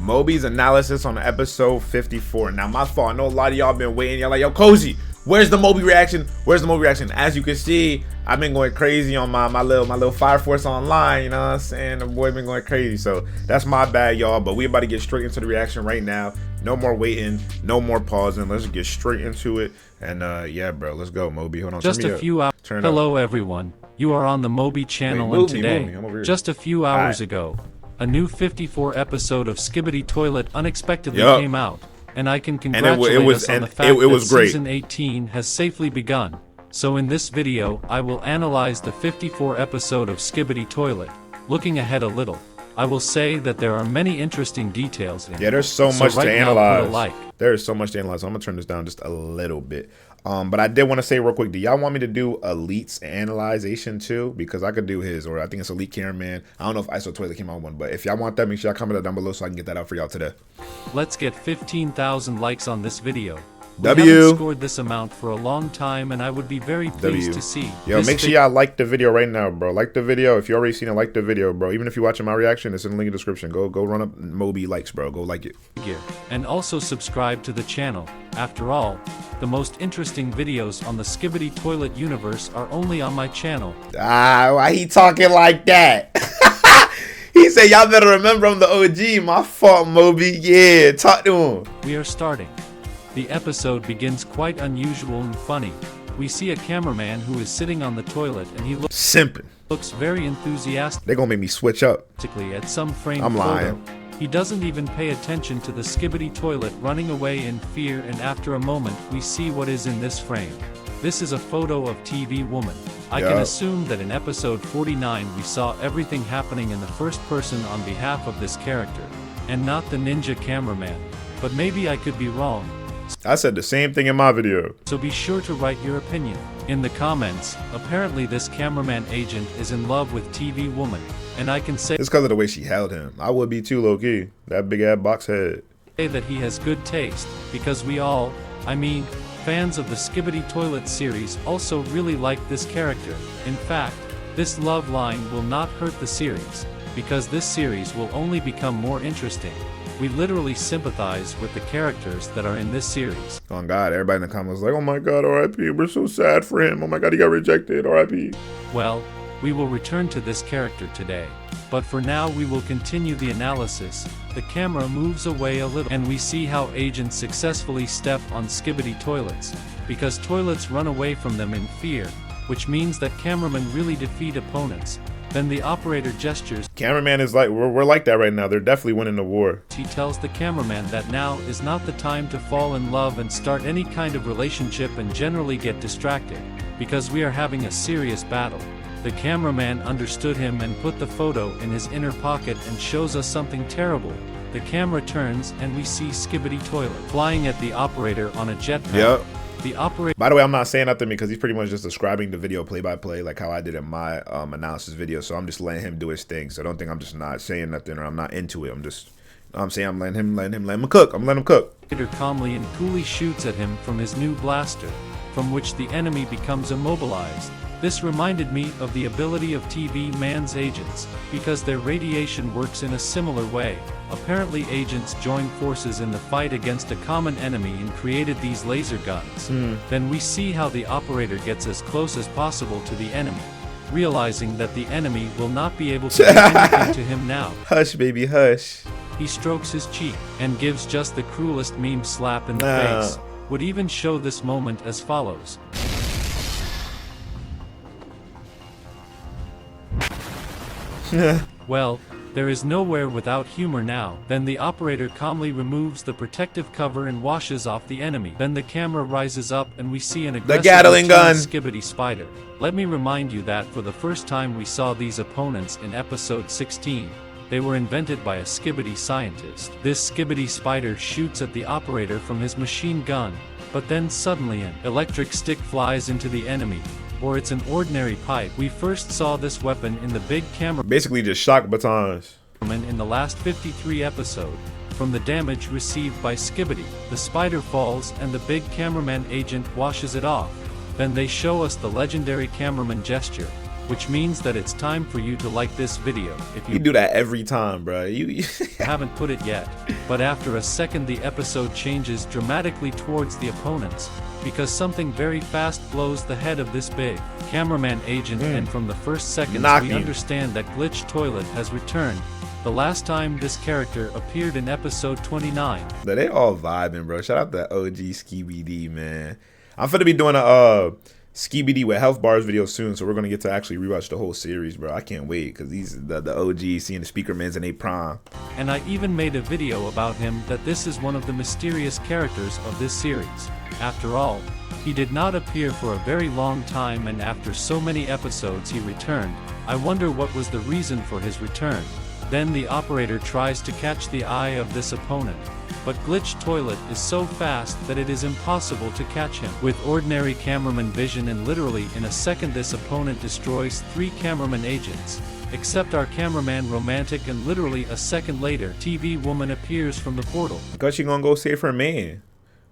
MOBI's analysis on episode 54. Now, my fault. I know a lot of y'all been waiting. Y'all like, yo, Cozy, where's the MOBI reaction? Where's the MOBI reaction? As you can see, I've been going crazy on my little Fire Force online. You know what I'm saying? The boy been going crazy. So that's my bad, y'all. But we about to get straight into the reaction right now. No more waiting. No more pausing. Let's get straight into it. And yeah, bro, let's go, MOBI. Hold on. Just a few hours. Hello, everyone. You are on the MOBI channel, and today, just a few hours ago, a new 54 episode of Skibidi Toilet unexpectedly came out, and I can congratulate us on the fact that season 18 has safely begun. So in this video, I will analyze the 54 episode of Skibidi Toilet. Looking ahead a little, I will say that there are many interesting details in it. Yeah, there's so much to analyze. There is so much to analyze. So I'm gonna turn this down just a little bit. But I did want to say real quick, do y'all want me to do Elite's analyzation too? Because I could do his, or I think it's Elite Cameraman. I don't know if IsiahCozy came out with one, but if y'all want that, make sure y'all comment down below so I can get that out for y'all today. Let's get 15,000 likes on this video. We haven't scored this amount for a long time, and I would be very pleased to see. Yo, make sure y'all like the video right now, bro. Like the video. If you already seen it, like the video, bro. Even if you're watching my reaction, it's in the link in the description. Go run up MOBI likes, bro. Go like it. And also subscribe to the channel. After all, the most interesting videos on the Skibidi Toilet universe are only on my channel. Why he talking like that? He said, y'all better remember I'm the OG. My fault, MOBI. Yeah, talk to him. We are starting. The episode begins quite unusual and funny. We see a cameraman who is sitting on the toilet, and he looks very enthusiastic. They're gonna make me switch up at some frame. I'm lying. He doesn't even pay attention to the Skibidi Toilet running away in fear, and after a moment, we see what is in this frame. This is a photo of TV Woman. I can assume that in episode 49 we saw everything happening in the first person on behalf of this character, and not the ninja cameraman. But maybe I could be wrong. I said the same thing in my video. So be sure to write your opinion in the comments. Apparently this cameraman agent is in love with TV Woman, and I can say it's because of the way she held him. I would be too, low-key. That big ass box head. Say that he has good taste, because we all, fans of the Skibidi Toilet series also really like this character. In fact, this love line will not hurt the series, because this series will only become more interesting. We literally sympathize with the characters that are in this series. Oh God, everybody in the comments was like, oh my God, RIP, we're so sad for him. Oh my God, he got rejected, RIP. Well, we will return to this character today. But for now we will continue the analysis. The camera moves away a little, and we see how agents successfully step on Skibidi toilets, because toilets run away from them in fear, which means that cameramen really defeat opponents. Then the operator gestures. Cameraman is like, we're like that right now. They're definitely winning the war. He tells the cameraman that now is not the time to fall in love and start any kind of relationship and generally get distracted, because we are having a serious battle. The cameraman understood him and put the photo in his inner pocket and shows us something terrible. The camera turns and we see Skibidi Toilet flying at the operator on a jetpack. Yep. The operator. By the way, I'm not saying nothing because he's pretty much just describing the video play by play, like how I did in my analysis video. So I'm just letting him do his thing. So don't think I'm just not saying nothing or I'm not into it. I'm just, I'm letting him cook. I'm letting him cook. Calmly and coolly shoots at him from his new blaster, from which the enemy becomes immobilized. This reminded me of the ability of TV Man's agents, because their radiation works in a similar way. Apparently agents joined forces in the fight against a common enemy and created these laser guns. Then we see how the operator gets as close as possible to the enemy, realizing that the enemy will not be able to do anything to him now. Hush, baby, hush. He strokes his cheek and gives just the cruelest meme slap in the face. Would even show this moment as follows. Well, there is nowhere without humor now. Then the operator calmly removes the protective cover and washes off the enemy. Then the camera rises up and we see an aggressive Gatling gun Skibidi spider. Let me remind you that for the first time we saw these opponents in episode 16. They were invented by a Skibidi scientist. This Skibidi spider shoots at the operator from his machine gun, but then suddenly an electric stick flies into the enemy. Or it's an ordinary pipe. We first saw this weapon in the big camera. Basically just shock batons. In the last 53 episode. From the damage received by Skibidi, the spider falls and the big cameraman agent washes it off. Then they show us the legendary cameraman gesture, which means that it's time for you to like this video. If you do that every time, bro. You haven't put it yet, but after a second the episode changes dramatically towards the opponents, because something very fast blows the head of this big cameraman agent, and from the first seconds we understand that Glitch Toilet has returned. The last time this character appeared in episode 29. They all vibing, bro. Shout out to OG Skibidi, man. I'm finna be doing a Skibidi with health bars video soon, so we're gonna get to actually rewatch the whole series, bro. I can't wait, because these the OGs seeing the Speakermans in a prime. And I even made a video about him, that this is one of the mysterious characters of this series. After all, he did not appear for a very long time, and after so many episodes he returned. I wonder what was the reason for his return. Then the operator tries to catch the eye of this opponent, but Glitch Toilet is so fast that it is impossible to catch him. With ordinary cameraman vision, and literally in a second this opponent destroys 3 cameraman agents, except our cameraman romantic, and literally a second later TV woman appears from the portal. Because she gonna go save her man.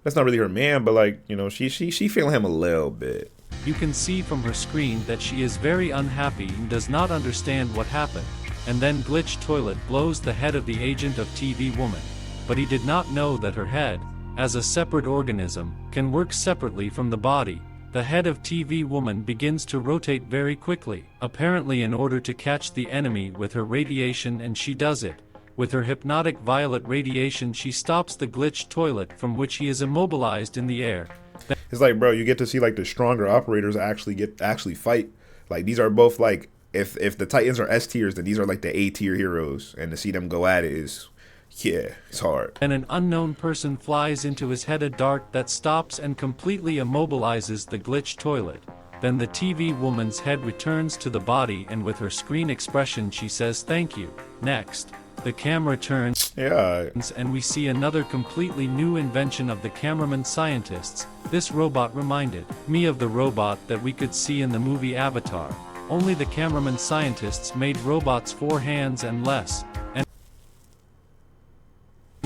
That's not really her man, but like, you know, she feeling him a little bit. You can see from her screen that she is very unhappy and does not understand what happened. And then Glitch Toilet blows the head of the agent of TV woman. But he did not know that her head, as a separate organism, can work separately from the body. The head of TV woman begins to rotate very quickly, apparently in order to catch the enemy with her radiation, and she does it. With her hypnotic violet radiation she stops the Glitch Toilet, from which he is immobilized in the air. It's like, bro, you get to see like the stronger operators actually fight. Like, these are both like, if the Titans are S tiers, then these are like the A tier heroes, and to see them go at it is, yeah, it's hard. And an unknown person flies into his head, a dart that stops and completely immobilizes the Glitch Toilet. Then the TV woman's head returns to the body, and with her screen expression she says thank you. Next, the camera turns, and we see another completely new invention of the cameraman scientists. This robot reminded me of the robot that we could see in the movie Avatar. Only the cameraman scientists made robots 4 hands and less. And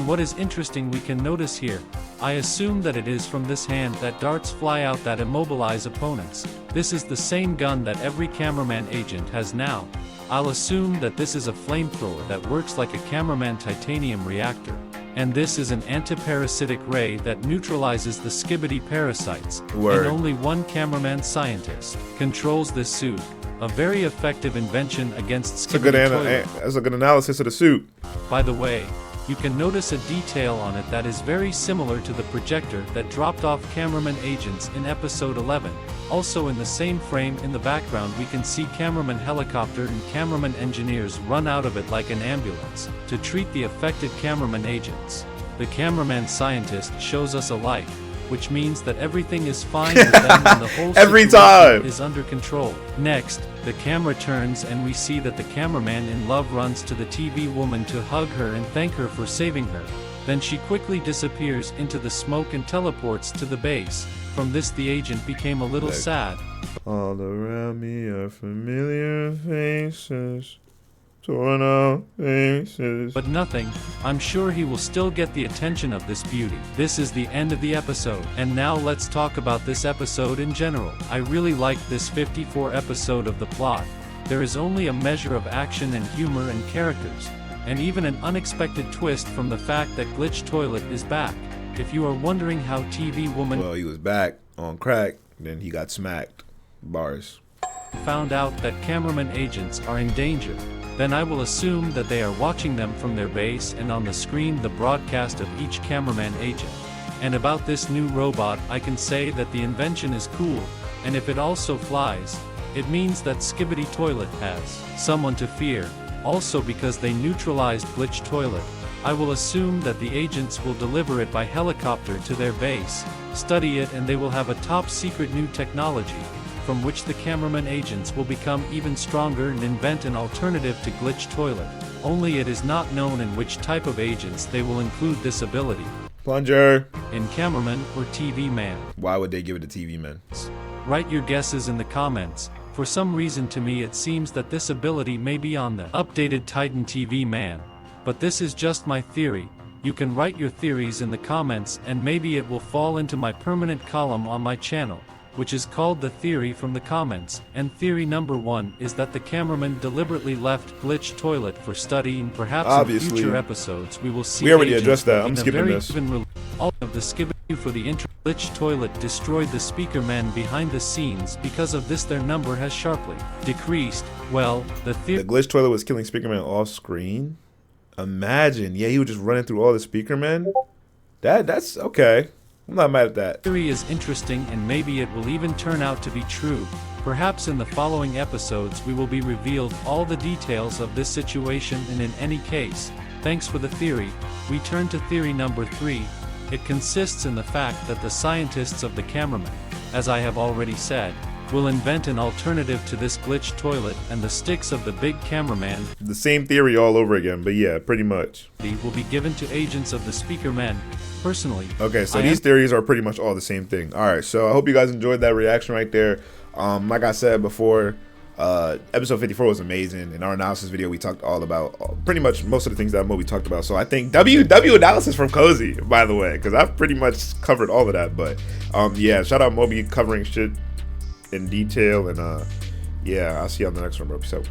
what is interesting we can notice here, I assume that it is from this hand that darts fly out that immobilize opponents. This is the same gun that every cameraman agent has now. I'll assume that this is a flamethrower that works like a cameraman titanium reactor. And this is an antiparasitic ray that neutralizes the Skibidi parasites. Word. And only one cameraman scientist controls this suit. A very effective invention against Skibidi. That's a good analysis of the suit. By the way, you can notice a detail on it that is very similar to the projector that dropped off cameraman agents in episode 11. Also in the same frame in the background we can see cameraman helicopter and cameraman engineers run out of it like an ambulance to treat the affected cameraman agents. The cameraman scientist shows us a light, which means that everything is fine with them and the whole situation is under control. Next, the camera turns and we see that the cameraman in love runs to the TV woman to hug her and thank her for saving her. Then she quickly disappears into the smoke and teleports to the base. From this the agent became a little sad. All around me are familiar faces. Torn out faces. But nothing. I'm sure he will still get the attention of this beauty. This is the end of the episode. And now let's talk about this episode in general. I really liked this 54 episode of the plot. There is only a measure of action and humor and characters, and even an unexpected twist from the fact that Glitch Toilet is back. If you are wondering how TV woman, well, he was back on crack, then he got smacked. Bars. Found out that cameraman agents are in danger, then I will assume that they are watching them from their base, and on the screen the broadcast of each cameraman agent. And about this new robot, I can say that the invention is cool, and if it also flies, it means that Skibidi Toilet has someone to fear. Also because they neutralized Glitch Toilet, I will assume that the agents will deliver it by helicopter to their base, study it, and they will have a top secret new technology, from which the cameraman agents will become even stronger and invent an alternative to Glitch Toilet. Only it is not known in which type of agents they will include this ability. Plunger. In cameraman or TV man. Why would they give it to TV man? Write your guesses in the comments. For some reason to me it seems that this ability may be on the updated Titan TV man. But this is just my theory. You can write your theories in the comments and maybe it will fall into my permanent column on my channel. which is called the theory from the comments, and theory number 1 is that the cameraman deliberately left glitch toilet for studying. Perhaps Obviously. in future episodes we will see We already agents addressed that. I'm in a skipping very this. all of the skip for the intro. Glitch toilet destroyed the speaker men behind the scenes. Because of this their number has sharply decreased. Well, the theory The glitch toilet was killing speakerman off screen. Imagine, yeah, he was just running through all the speakermen. That's okay. I'm not mad at that. theory is interesting, and maybe it will even turn out to be true. Perhaps in the following episodes we will be revealed all the details of this situation, and in any case, thanks for the theory. We turn to theory number 3. It consists in the fact that the scientists of the cameraman, as I have already said, will invent an alternative to this glitch toilet, and the sticks of the big cameraman, The same theory all over again, but yeah, pretty much. will be given to agents of the speaker men. Personally, Okay, so these theories are pretty much all the same thing. All right, so I hope you guys enjoyed that reaction right there. Like I said before, episode 54 was amazing. In our analysis video, we talked all about pretty much most of the things that MOBI talked about. So I think W analysis from Cozy, by the way, because I've pretty much covered all of that. But yeah, shout out MOBI covering shit in detail, and yeah, I'll see you on the next one, bro. Peace out.